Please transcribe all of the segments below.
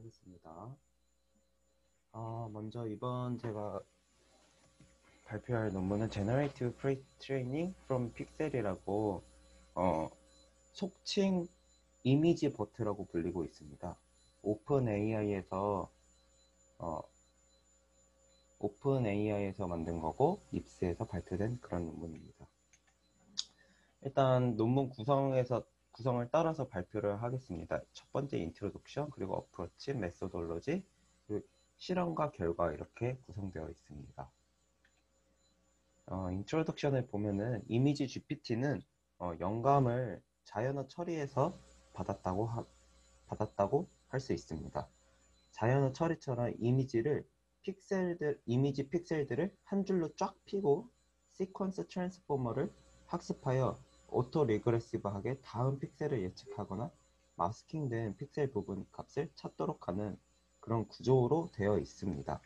하겠습니다. 먼저 이번 제가 발표할 논문은 Generative Pre-Training from Pixel이라고 속칭 이미지 버트라고 불리고 있습니다. 오픈 AI에서 만든 거고 입스에서 발표된 그런 논문입니다. 일단 논문 구성을 따라서 발표를 하겠습니다. 첫 번째 인트로덕션, 그리고 어프로치, 메소돌로지, 그리고 실험과 결과 이렇게 구성되어 있습니다. 인트로덕션을 보면은 이미지 GPT는 영감을 자연어 처리에서 받았다고 할 수 있습니다. 자연어 처리처럼 이미지 픽셀들을 한 줄로 쫙 피고 시퀀스 트랜스포머를 학습하여 오토 리그레시브하게 다음 픽셀을 예측하거나 마스킹된 픽셀 부분 값을 찾도록 하는 그런 구조로 되어 있습니다.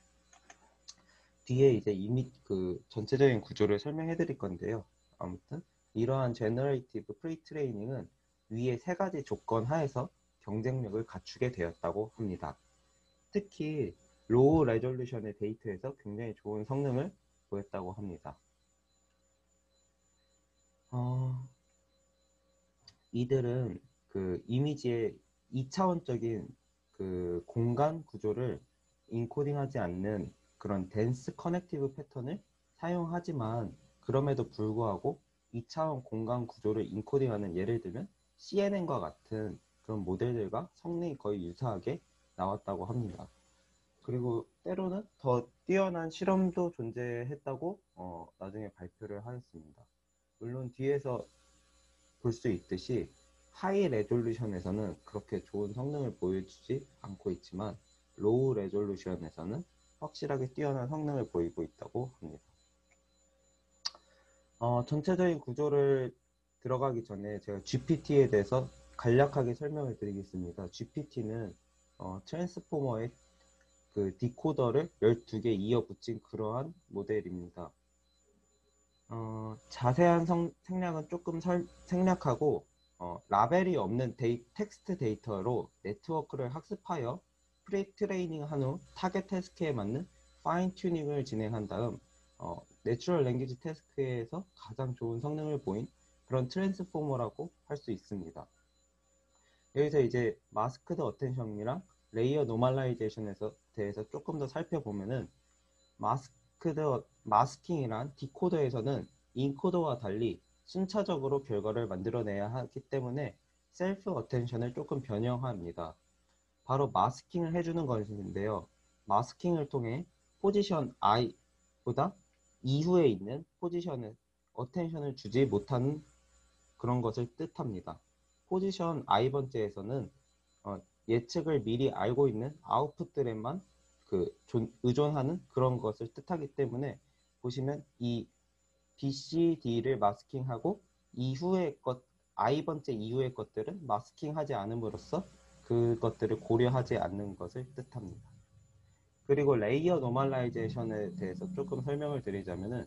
뒤에 이제 이미 그 전체적인 구조를 설명해 드릴 건데요. 아무튼 이러한 제너레이티브 프리트레이닝은 위에 세 가지 조건 하에서 경쟁력을 갖추게 되었다고 합니다. 특히 로우 레졸루션의 데이터에서 굉장히 좋은 성능을 보였다고 합니다. 이들은 그 이미지의 2차원적인 그 공간 구조를 인코딩하지 않는 그런 덴스 커넥티브 패턴을 사용하지만 그럼에도 불구하고 2차원 공간 구조를 인코딩하는 예를 들면 CNN과 같은 그런 모델들과 성능이 거의 유사하게 나왔다고 합니다. 그리고 때로는 더 뛰어난 실험도 존재했다고 나중에 발표를 하였습니다. 물론 뒤에서 볼 수 있듯이 하이 레졸루션에서는 그렇게 좋은 성능을 보여주지 않고 있지만 로우 레졸루션에서는 확실하게 뛰어난 성능을 보이고 있다고 합니다. 전체적인 구조를 들어가기 전에 제가 GPT에 대해서 간략하게 설명을 드리겠습니다. GPT는 트랜스포머의 그 디코더를 12개 이어 붙인 그러한 모델입니다. 자세한 생략은 조금 생략하고 라벨이 없는 텍스트 데이터로 네트워크를 학습하여 프리트레이닝 한 후 타겟 태스크에 맞는 파인 튜닝을 진행한 다음 내추럴 랭귀지 태스크에서 가장 좋은 성능을 보인 그런 트랜스포머라고 할 수 있습니다. 여기서 이제 마스크드 어텐션이랑 레이어 노멀라이제이션에 대해서 조금 더 살펴보면은 마스킹이란 디코더에서는 인코더와 달리 순차적으로 결과를 만들어내야 하기 때문에 셀프 어텐션을 조금 변형합니다. 바로 마스킹을 해주는 것인데요. 마스킹을 통해 포지션 i보다 이후에 있는 포지션에 어텐션을 주지 못하는 그런 것을 뜻합니다. 포지션 i번째에서는 예측을 미리 알고 있는 아웃풋들에만 의존하는 그런 것을 뜻하기 때문에 보시면 이 B, C, D를 마스킹하고 이후의 i번째 이후의 것들은 마스킹하지 않음으로써 그것들을 고려하지 않는 것을 뜻합니다. 그리고 레이어 노멀라이제이션에 대해서 조금 설명을 드리자면은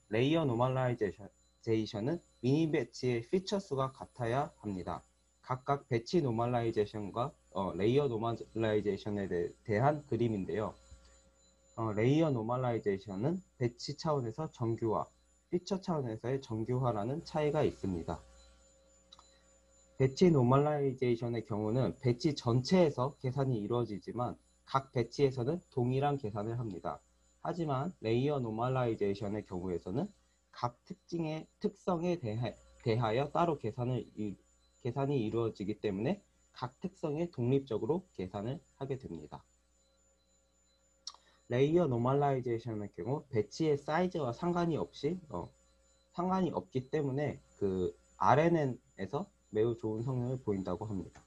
레이어 노멀라이제이션은 미니 배치의 피처 수가 같아야 합니다. 각각 배치 노멀라이제이션과 레이어 노멀라이제이션에 대한 그림인데요. 레이어 노멀라이제이션은 배치 차원에서 정규화, 피처 차원에서의 정규화라는 차이가 있습니다. 배치 노멀라이제이션의 경우는 배치 전체에서 계산이 이루어지지만 각 배치에서는 동일한 계산을 합니다. 하지만 레이어 노멀라이제이션의 경우에서는 각 특성에 대하여 따로 계산이 이루어지기 때문에 각 특성에 독립적으로 계산을 하게 됩니다. 레이어 노멀라이제이션의 경우 배치의 사이즈와 상관이 없기 때문에 그 RNN에서 매우 좋은 성능을 보인다고 합니다.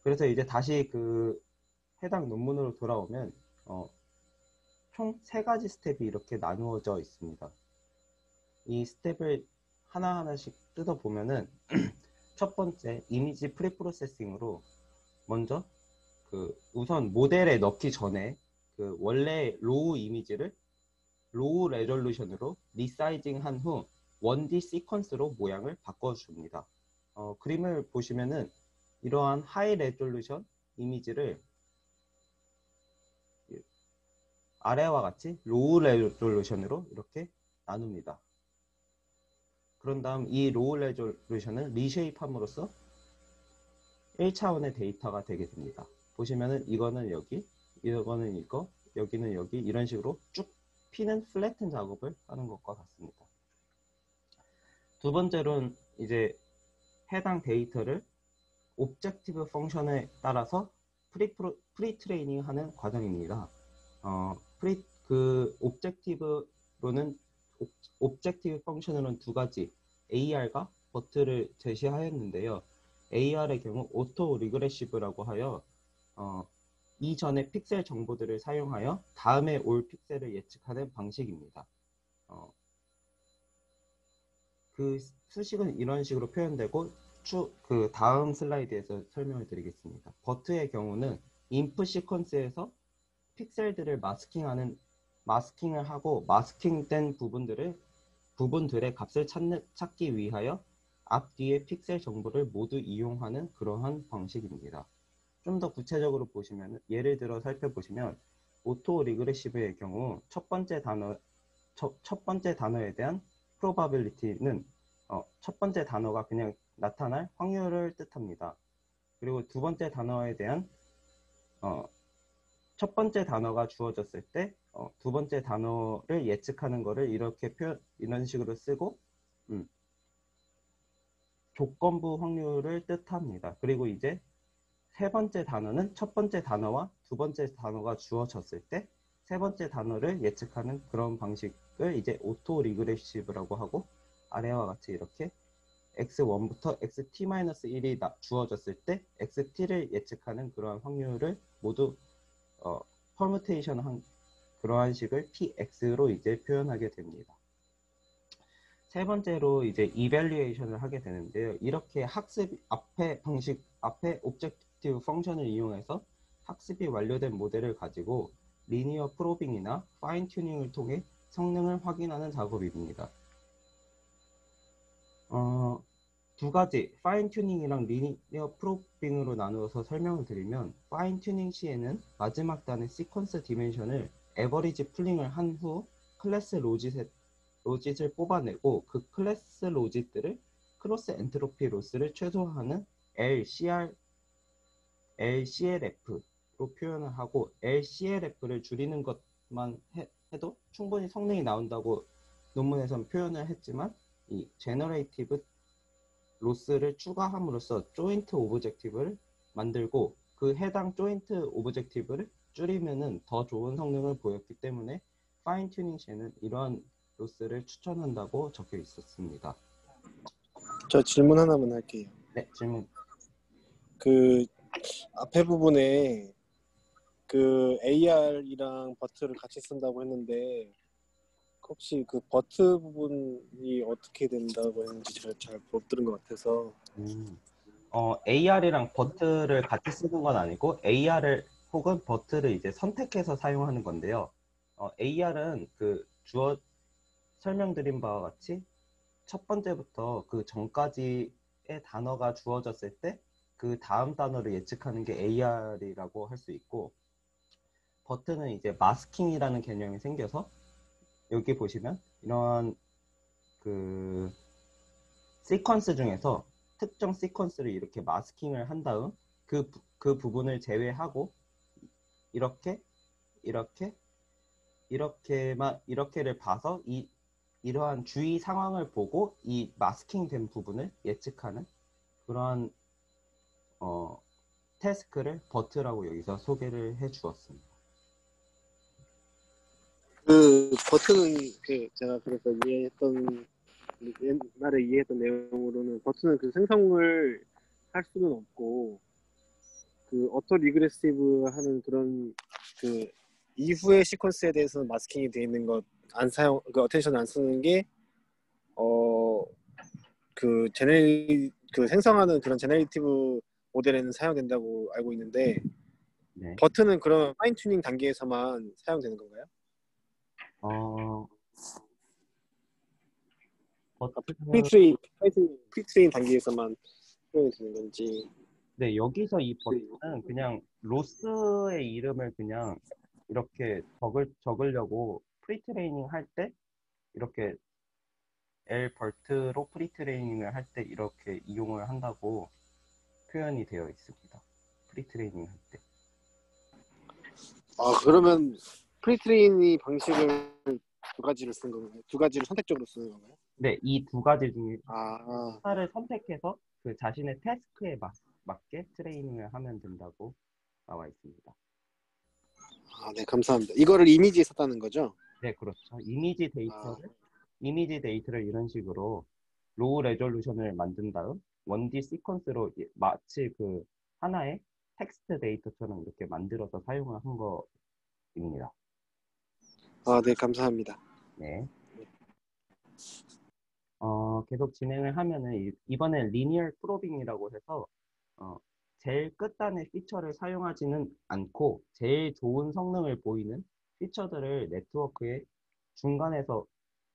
그래서 이제 다시 그 해당 논문으로 돌아오면 총 3가지 스텝이 이렇게 나누어져 있습니다. 이 스텝을 하나하나씩 뜯어보면은 첫 번째 이미지 프리프로세싱으로 먼저 우선 모델에 넣기 전에 원래 로우 이미지를 로우 레졸루션으로 리사이징 한 후 1D 시퀀스로 모양을 바꿔줍니다. 그림을 보시면은 이러한 하이 레졸루션 이미지를 아래와 같이 로우 레졸루션으로 이렇게 나눕니다. 그런 다음 이 로우 레졸루션을 리쉐입함으로써 1차원의 데이터가 되게 됩니다. 보시면은 이거는 여기, 이거는 이거, 여기는 여기 이런 식으로 쭉 피는 플래튼 작업을 하는 것과 같습니다. 두 번째로는 이제 해당 데이터를 옵젝티브 펑션에 따라서 프리트레이닝 하는 과정입니다. 옵젝티브 펑션으로는 두 가지 AR과 버트를 제시하였는데요. AR의 경우 오토 리그레시브라고 하여 이전의 픽셀 정보들을 사용하여 다음에 올 픽셀을 예측하는 방식입니다. 그 수식은 이런 식으로 표현되고 그 다음 슬라이드에서 설명을 드리겠습니다. 버트의 경우는 인풋 시퀀스에서 픽셀들을 마스킹을 하고 마스킹된 부분들의 값을 찾기 위하여 앞뒤의 픽셀 정보를 모두 이용하는 그러한 방식입니다. 좀 더 구체적으로 보시면 예를 들어 살펴보시면 오토 리그레시브의 경우 첫 번째 단어에 대한 probability는 첫 번째 단어가 그냥 나타날 확률을 뜻합니다. 그리고 두 번째 단어에 대한 첫 번째 단어가 주어졌을 때 두 번째 단어를 예측하는 것을 이런 식으로 쓰고 조건부 확률을 뜻합니다. 그리고 이제 세 번째 단어는 첫 번째 단어와 두 번째 단어가 주어졌을 때 세 번째 단어를 예측하는 그런 방식을 이제 오토 리그레시브라고 하고 아래와 같이 이렇게 x1부터 xt-1이 주어졌을 때 xt를 예측하는 그러한 확률을 모두 퍼뮤테이션 한 그러한 식을 px로 이제 표현하게 됩니다. 세 번째로 이제 이밸류에이션을 하게 되는데요. 이렇게 앞에 옵젝티브 펑션을 이용해서 학습이 완료된 모델을 가지고 리니어 프로빙이나 파인 튜닝을 통해 성능을 확인하는 작업입니다. 두 가지 파인 튜닝이랑 리니어 프로빙으로 나누어서 설명을 드리면 파인 튜닝 시에는 마지막 단의 시퀀스 디멘션을 에버리지 풀링을 한 후 클래스 로짓을 뽑아내고 그 클래스 로짓들을 크로스 엔트로피 로스를 최소화하는 LCLF로 표현을 하고 LCLF를 줄이는 것만 해도 충분히 성능이 나온다고 논문에서는 표현을 했지만 이 제너레이티브 로스를 추가함으로써 조인트 오브젝티브를 만들고 그 해당 조인트 오브젝티브를 줄이면은 더 좋은 성능을 보였기 때문에 파인 튜닝 시에는 이러한 로스를 추천한다고 적혀 있었습니다. 저 질문 하나만 할게요. 네, 질문. 그 앞에 부분에 그 AR이랑 버트를 같이 쓴다고 했는데 혹시 그 버트 부분이 어떻게 된다고 했는지 제가 잘 못 들은 것 같아서. AR이랑 버트를 같이 쓰는 건 아니고 AR을 혹은 버트를 이제 선택해서 사용하는 건데요. AR은 그 설명드린 바와 같이 첫 번째부터 그 전까지의 단어가 주어졌을 때 그 다음 단어를 예측하는 게 AR이라고 할 수 있고 버트는 이제 마스킹이라는 개념이 생겨서 여기 보시면 이런 그 시퀀스 중에서 특정 시퀀스를 이렇게 마스킹을 한 다음 그 부분을 제외하고 이렇게를 봐서 이러한 주위 상황을 보고 이 마스킹된 부분을 예측하는 그러한 태스크를 버트라고 여기서 소개를 해 주었습니다. 그 버트는 제가 그래서 옛날에 이해했던 내용으로는 버트는 그 생성을 할 수는 없고 그 어토 리그레시브 하는 그런 그 이후의 시퀀스에 대해서는 마스킹이 되어 있는 것 안 사용 그 어텐션 안 쓰는 게 그 생성하는 그런 제너레이티브 모델에는 사용된다고 알고 있는데 네. 버트는 그런 파인 튜닝 단계에서만 사용되는 건가요? 프리트레인 단계에서만 사용이 되는 건지. 네, 여기서 이 버튼은 그냥 로스의 이름을 그냥 이렇게 적으려고 프리트레이닝 할 때 이렇게 L버트로 프리트레이닝을 할 때 이렇게 이용을 한다고 표현이 되어 있습니다. 프리트레이닝 할 때. 아, 그러면 프리트레이닝 방식을 두 가지를 쓴 건가요? 두 가지를 선택적으로 쓰는 건가요? 네, 이 두 가지 중에 아, 하나를 선택해서 그 자신의 태스크에 맞게 트레이닝을 하면 된다고 나와 있습니다. 네, 감사합니다. 이거를 이미지에 썼다는 거죠? 네, 그렇죠. 아, 이미지 데이터를 이런 식으로 로우 레졸루션을 만든 다음 1D 시퀀스로 마치 그 하나의 텍스트 데이터처럼 이렇게 만들어서 사용을 한 거입니다. 네, 감사합니다. 네. 계속 진행을 하면은 이번엔 리니얼 프로빙이라고 해서 어, 제일 끝단의 피처를 사용하지는 않고 제일 좋은 성능을 보이는 피처들을 네트워크의 중간에서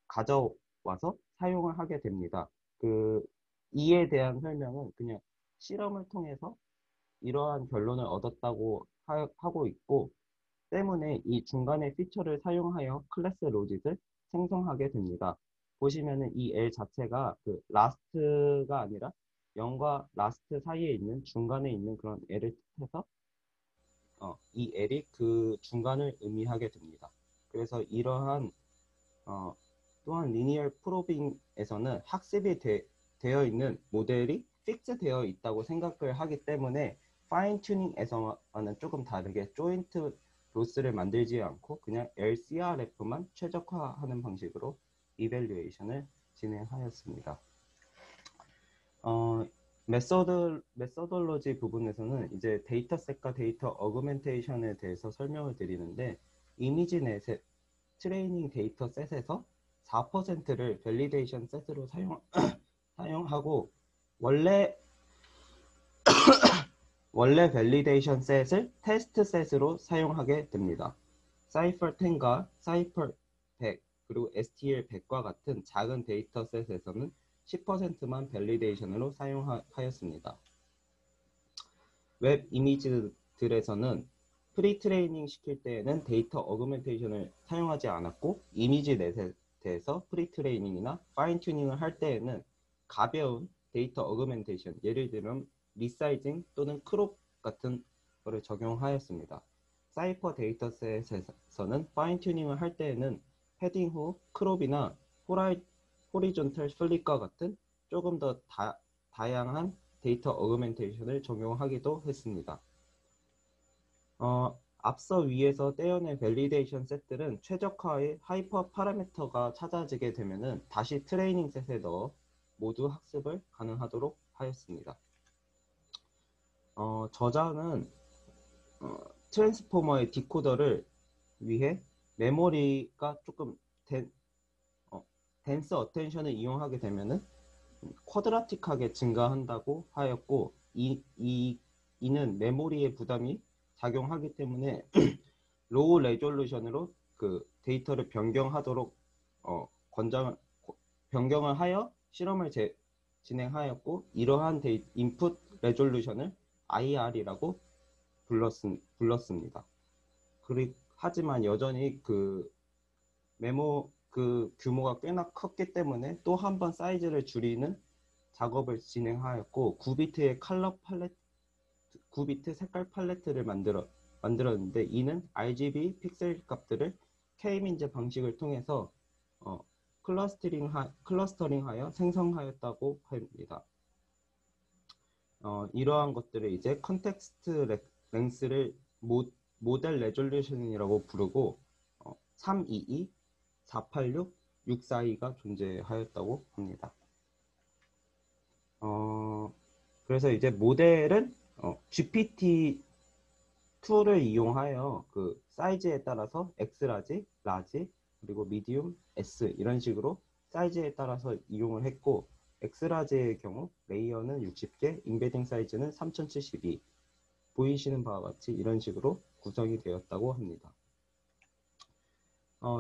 가져와서 사용을 하게 됩니다. 이에 대한 설명은 그냥 실험을 통해서 이러한 결론을 얻었다고 하고 있고, 때문에 이 중간의 피처를 사용하여 클래스 로짓을 생성하게 됩니다. 보시면은 이 L 자체가 그 라스트가 아니라 0과 라스트 사이에 있는 중간에 있는 그런 L을 뜻해서 이 L이 그 중간을 의미하게 됩니다. 그래서 이러한 어, 또한 리니얼 프로빙에서는 학습이 되어 있는 모델이 픽스 되어 있다고 생각을 하기 때문에 파인 튜닝에서는 조금 다르게 조인트 로스를 만들지 않고 그냥 LCRF만 최적화하는 방식으로 이밸류에이션을 진행하였습니다. 어, 메서돌로지 부분에서는 이제 데이터셋과 데이터 어그멘테이션에 대해서 설명을 드리는데 이미지 넷의 트레이닝 데이터 셋에서 4%를 밸리데이션 셋으로 사용하고 원래 밸리데이션 셋을 테스트 셋으로 사용하게 됩니다. 사이퍼 10과 사이퍼 100 그리고 STL 100과 같은 작은 데이터 셋에서는 10%만 밸리데이션으로 사용하였습니다. 웹 이미지들에서는 프리트레이닝 시킬 때에는 데이터 어그멘테이션을 사용하지 않았고 이미지 넷에 대해서 프리트레이닝이나 파인 튜닝을 할 때에는 가벼운 데이터 어그멘테이션, 예를 들면 리사이징 또는 크롭 같은 것을 적용하였습니다. 사이퍼 데이터셋에서는 파인 튜닝을 할 때에는 패딩 후 크롭이나 호리존털 플립과 같은 조금 더 다양한 데이터 어그멘테이션을 적용하기도 했습니다. 앞서 위에서 떼어낸 밸리데이션 셋들은 최적화의 하이퍼 파라미터가 찾아지게 되면은 다시 트레이닝 셋에 넣어 모두 학습을 가능하도록 하였습니다. 저자는 트랜스포머의 디코더를 위해 메모리가 조금 덴스 어텐션을 이용하게 되면은 쿼드라틱하게 증가한다고 하였고 이는 메모리의 부담이 작용하기 때문에 로우 레졸루션으로 그 데이터를 변경하도록 변경을 하여 실험을 진행하였고 이러한 인풋 레졸루션을 IR이라고 불렀습니다. 하지만 여전히 그 규모가 꽤나 컸기 때문에 또 한 번 사이즈를 줄이는 작업을 진행하였고 9비트 색깔 팔레트를 만들었는데 이는 RGB 픽셀 값들을 K-민즈 방식을 통해서 클러스터링하여 생성하였다고 합니다. 이러한 것들을 이제 컨텍스트 랭스를 모델 레졸루션이라고 부르고 322, 486, 642가 존재하였다고 합니다. 그래서 이제 모델은 GPT-2를 이용하여 그 사이즈에 따라서 X라지, 라지, 그리고 미디움, S 이런 식으로 사이즈에 따라서 이용을 했고 X라지의 경우 레이어는 60개, 인베딩 사이즈는 3072 보이시는 바와 같이 이런 식으로 구성이 되었다고 합니다.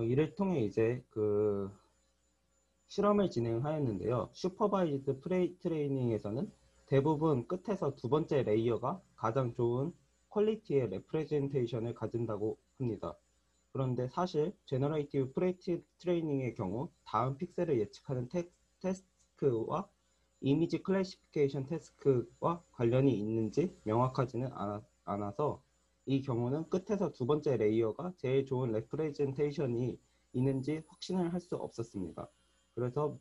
이를 통해 이제 그 실험을 진행하였는데요. 슈퍼바이즈드 트레이닝에서는 대부분 끝에서 두 번째 레이어가 가장 좋은 퀄리티의 레프레젠테이션을 가진다고 합니다. 그런데 사실 제너레이티브 트레이닝의 경우 다음 픽셀을 예측하는 태스크와 이미지 클래시피케이션 태스크와 관련이 있는지 명확하지는 않아서 이 경우는 끝에서 두 번째 레이어가 제일 좋은 레프레젠테이션이 있는지 확신을 할 수 없었습니다. 그래서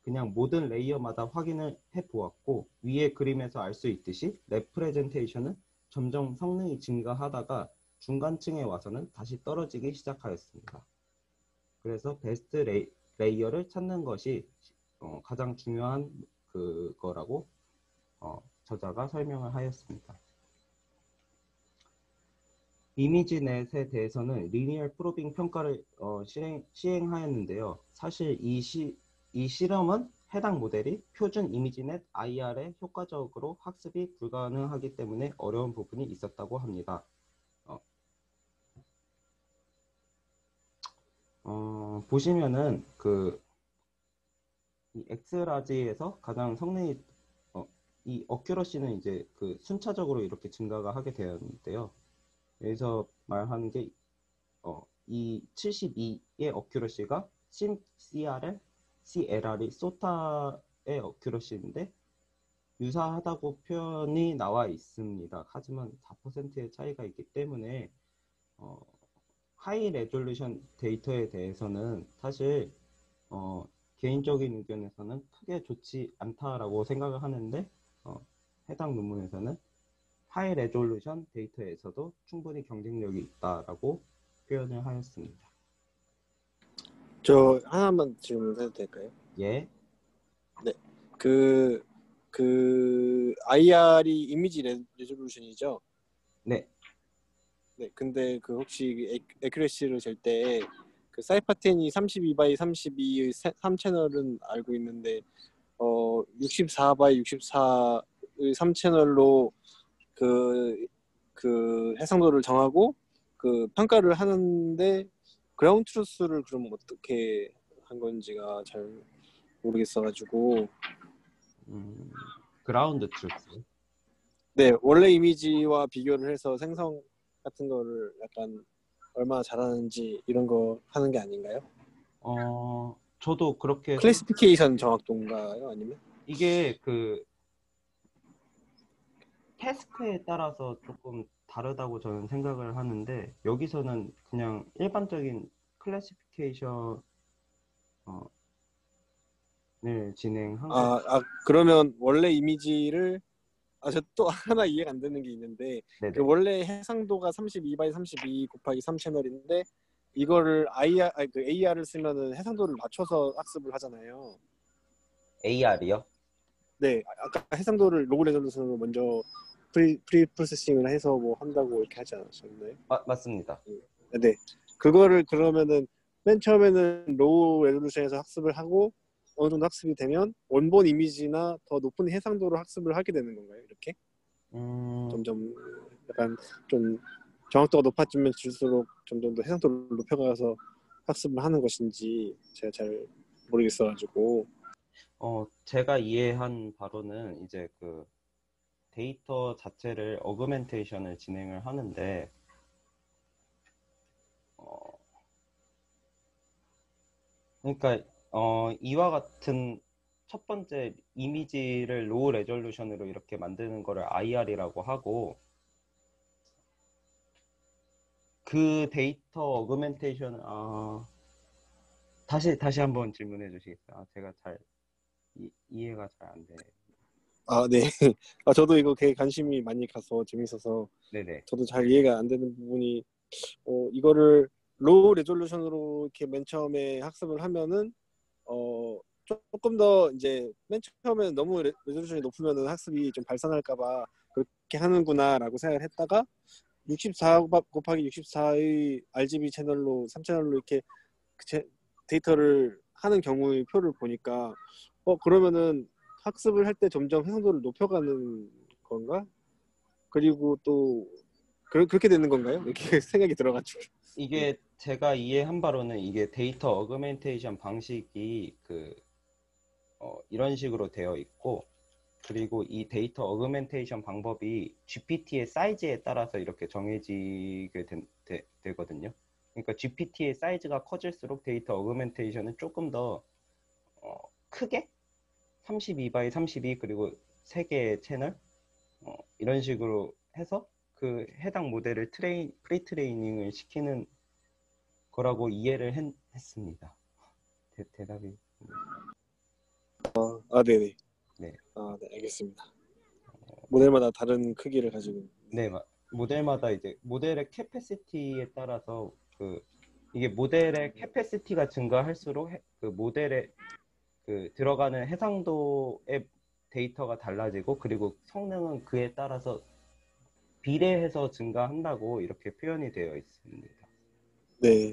그냥 모든 레이어마다 확인을 해보았고 위의 그림에서 알 수 있듯이 레프레젠테이션은 점점 성능이 증가하다가 중간층에 와서는 다시 떨어지기 시작하였습니다. 그래서 베스트 레이어를 찾는 것이 가장 중요한 그거라고 저자가 설명을 하였습니다. 이미지넷에 대해서는 리니얼 프로빙 평가를 시행하였는데요. 사실 이 실험은 해당 모델이 표준 이미지넷 IR에 효과적으로 학습이 불가능하기 때문에 어려운 부분이 있었다고 합니다. 보시면은 이 엑스라지에서 가장 성능이 이 어큐러시는 이제 순차적으로 이렇게 증가가 하게 되었는데요. 여기서 말하는 게 이 72의 어큐러시가 CLR이 소타의 어큐러시인데 유사하다고 표현이 나와 있습니다. 하지만 4%의 차이가 있기 때문에 하이 레졸루션 데이터에 대해서는 사실 개인적인 의견에서는 크게 좋지 않다라고 생각을 하는데 해당 논문에서는 하이 레졸루션 데이터에서도 충분히 경쟁력이 있다라고 표현을 하였습니다. 저 하나만 질문해도 될까요? 예. 네. IR이 이미지 레졸루션이죠? 네. 네. 근데 혹시 에큐레시를 잴 때 사이파10이 32x32의 3채널은 알고 있는데 64x64의 3채널로 그 해상도를 정하고 평가를 하는데 그라운드 트루스를 그럼 어떻게 한 건지가 잘 모르겠어가지고. 그라운드 트루스. 네, 원래 이미지와 비교를 해서 생성 같은 거를 약간 얼마나 잘하는지 이런 거 하는 게 아닌가요? 저도 그렇게 클래시피케이션 정확도인가요? 아니면? 이게 태스크에 따라서 조금 다르다고 저는 생각을 하는데 여기서는 그냥 일반적인 클래시피케이션을 진행한 거. 그러면 원래 이미지를 저 또 하나 이해가 안 되는 게 있는데 네네. 원래 해상도가 32x32 곱하기 3채널인데 이거를 AR을 쓰면은 해상도를 맞춰서 학습을 하잖아요. AR이요? 네, 아까 해상도를 로우 레졸루션으로 먼저 프리 프로세싱을 해서 뭐 한다고 이렇게 하지 않았었나요? 맞습니다. 네, 그거를 그러면은 맨 처음에는 로우 레졸루션에서 학습을 하고 어느 정도 학습이 되면 원본 이미지나 더 높은 해상도로 학습을 하게 되는 건가요? 이렇게? 점점 약간 좀 정확도가 높아지면 줄수록 점점 더 해상도를 높여가서 학습을 하는 것인지 제가 잘 모르겠어가지고. 제가 이해한 바로는 이제 데이터 자체를 어그멘테이션을 진행을 하는데 그러니까 이와 같은 첫 번째 이미지를 로우 레졸루션으로 이렇게 만드는 거를 IR이라고 하고 그 데이터 어그멘테이션 다시 한번 질문해 주시겠어요? 제가 잘 이해가 잘 안 돼. 네. 저도 이거 되게 관심이 많이 가서 재밌어서 네네. 저도 잘 이해가 안 되는 부분이 이거를 로우 레졸루션으로 이렇게 맨 처음에 학습을 하면은 조금 더 이제 맨 처음에는 너무 레졸루션이 높으면은 학습이 좀 발산할까봐 그렇게 하는구나라고 생각을 했다가 64 곱하기 64의 RGB 채널로 3채널로 이렇게 데이터를 하는 경우의 표를 보니까 그러면은 학습을 할 때 점점 해상도를 높여가는 건가? 그리고 또 그렇게 되는 건가요? 이렇게 생각이 들어가지고. 이게 제가 이해한 바로는 이게 데이터 어그멘테이션 방식이 이런 식으로 되어 있고 그리고 이 데이터 어그멘테이션 방법이 GPT의 사이즈에 따라서 이렇게 정해지게 되거든요. 그러니까 GPT의 사이즈가 커질수록 데이터 어그멘테이션은 조금 더 크게 32 by 32 그리고 3개의 채널 이런 식으로 해서 그 해당 모델을 프리트레이닝을 시키는 거라고 이해를 했습니다. 대답이. 네네. 네. 네, 알겠습니다. 모델마다 다른 크기를 가지고. 네, 모델마다 이제 모델의 캐패시티에 따라서 이게 모델의 캐패시티가 증가할수록 그 모델의 그 들어가는 해상도의 데이터가 달라지고 그리고 성능은 그에 따라서 비례해서 증가한다고 이렇게 표현이 되어 있습니다. 네,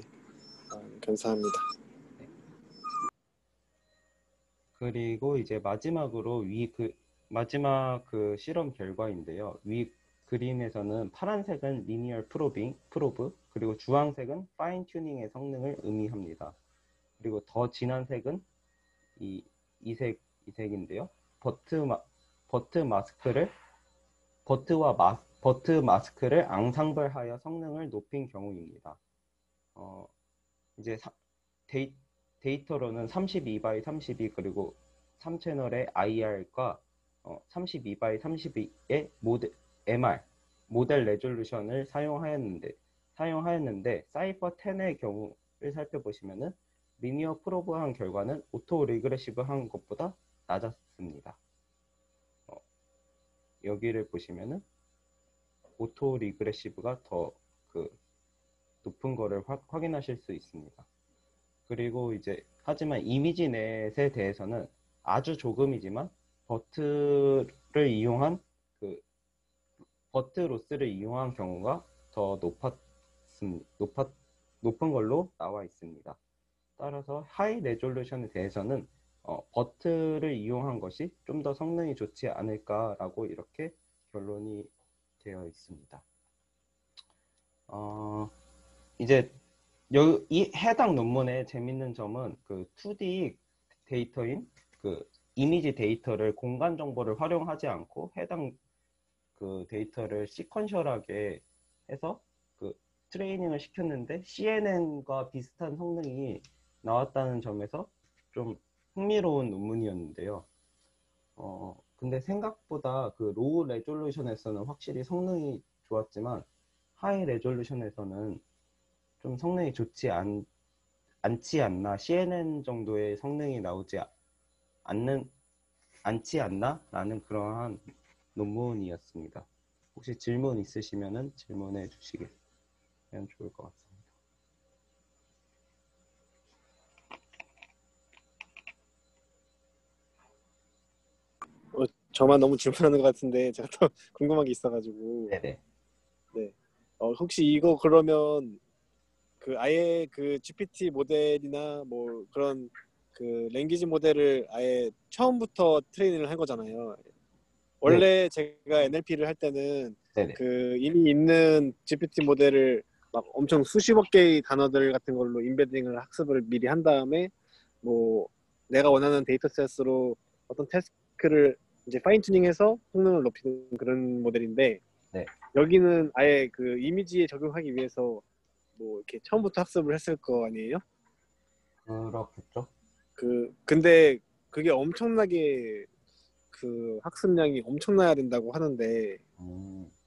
감사합니다. 그리고 이제 마지막으로 마지막 그 실험 결과인데요. 위 그림에서는 파란색은 리니얼 프로브, 그리고 주황색은 파인 튜닝의 성능을 의미합니다. 그리고 더 진한 색은 이 색인데요. 버트 마스크를 앙상블하여 성능을 높인 경우입니다. 이제 데이터로는 32 by 32 그리고 3채널의 IR과 32 by 32의 MR 모델 레졸루션을 사용하였는데 사이퍼 10의 경우를 살펴보시면은 리니어 프로브한 결과는 오토 리그레시브한 것보다 낮았습니다. 여기를 보시면은 오토 리그레시브가 더 높은 거를 확인하실 수 있습니다. 그리고 이제 하지만 이미지 넷에 대해서는 아주 조금이지만 버트 로스를 이용한 경우가 더 높은 걸로 나와 있습니다. 따라서 하이 레졸루션에 대해서는 버트를 이용한 것이 좀 더 성능이 좋지 않을까라고 이렇게 결론이 되어 있습니다. 이제 이 해당 논문의 재밌는 점은 그 2D 데이터인 그 이미지 데이터를 공간 정보를 활용하지 않고 해당 그 데이터를 시퀀셜하게 해서 그 트레이닝을 시켰는데 CNN과 비슷한 성능이 나왔다는 점에서 좀 흥미로운 논문이었는데요. 근데 생각보다 그 로우 레졸루션에서는 확실히 성능이 좋았지만 하이 레졸루션에서는 좀 성능이 좋지 않지 않나, CNN 정도의 성능이 나오지 않지 않나 라는 그러한 논문이었습니다. 혹시 질문 있으시면 질문해 주시면 좋을 것 같습니다. 저만 너무 질문하는 것 같은데 제가 또 궁금한 게 있어가지고. 네네. 네. 혹시 이거 그러면 그 아예 그 GPT 모델이나 뭐 그런 그 랭귀지 모델을 아예 처음부터 트레이닝을 한 거잖아요. 원래 제가 NLP를 할 때는 네네. 그 이미 있는 GPT 모델을 막 엄청 수십억 개의 단어들 같은 걸로 인베딩을 학습을 미리 한 다음에 뭐 내가 원하는 데이터셋으로 어떤 태스크를 이제 파인 튜닝해서 성능을 높이는 그런 모델인데 네. 여기는 아예 그 이미지에 적용하기 위해서 뭐 이렇게 처음부터 학습을 했을 거 아니에요? 그렇겠죠. 근데 그게 엄청나게 그 학습량이 엄청나야 된다고 하는데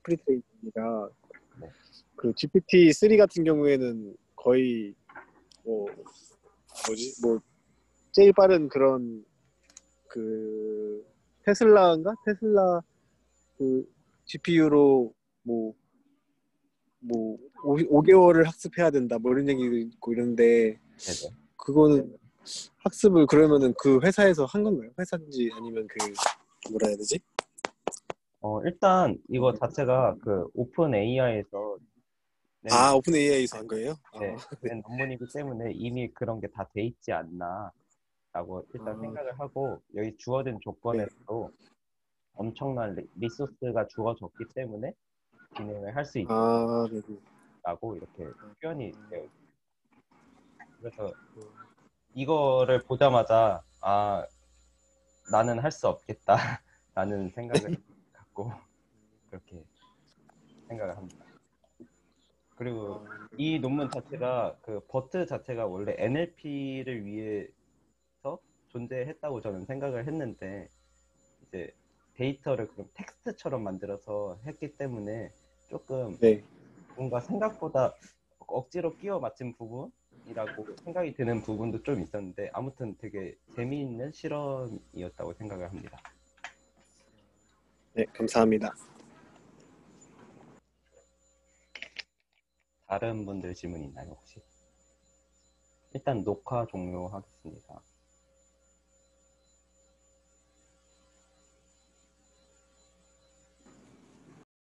프리트레이닝이라 네. 그 GPT-3 같은 경우에는 거의 뭐 제일 빠른 그런 그 테슬라 그 GPU로 뭐 5개월을 학습해야 된다 뭐 이런 얘기도 있고 이런데 네네. 그거는 학습을 그러면은 그 회사에서 한 건가요? 회사인지 아니면 그 뭐라 해야 되지? 일단 이거 자체가 그 오픈 AI에서 오픈 AI에서 한 거예요? 낸 논문이기 때문에 이미 그런 게 다 돼 있지 않나라고 일단 생각을 하고 여기 주어진 조건에서도 엄청난 리소스가 주어졌기 때문에 진행을 할 수 있다고 이렇게 표현이 되어 있습니다. 그래서 이거를 보자마자 나는 할 수 없겠다 라는 생각을 갖고 그렇게 생각을 합니다. 그리고 이 논문 자체가 그 버트 자체가 원래 NLP를 위해서 존재했다고 저는 생각을 했는데 이제 데이터를 그럼 텍스트처럼 만들어서 했기 때문에 조금 네. 뭔가 생각보다 억지로 끼워 맞춘 부분이라고 생각이 드는 부분도 좀 있었는데 아무튼 되게 재미있는 실험이었다고 생각을 합니다. 네, 감사합니다. 다른 분들 질문 있나요 혹시? 일단 녹화 종료하겠습니다.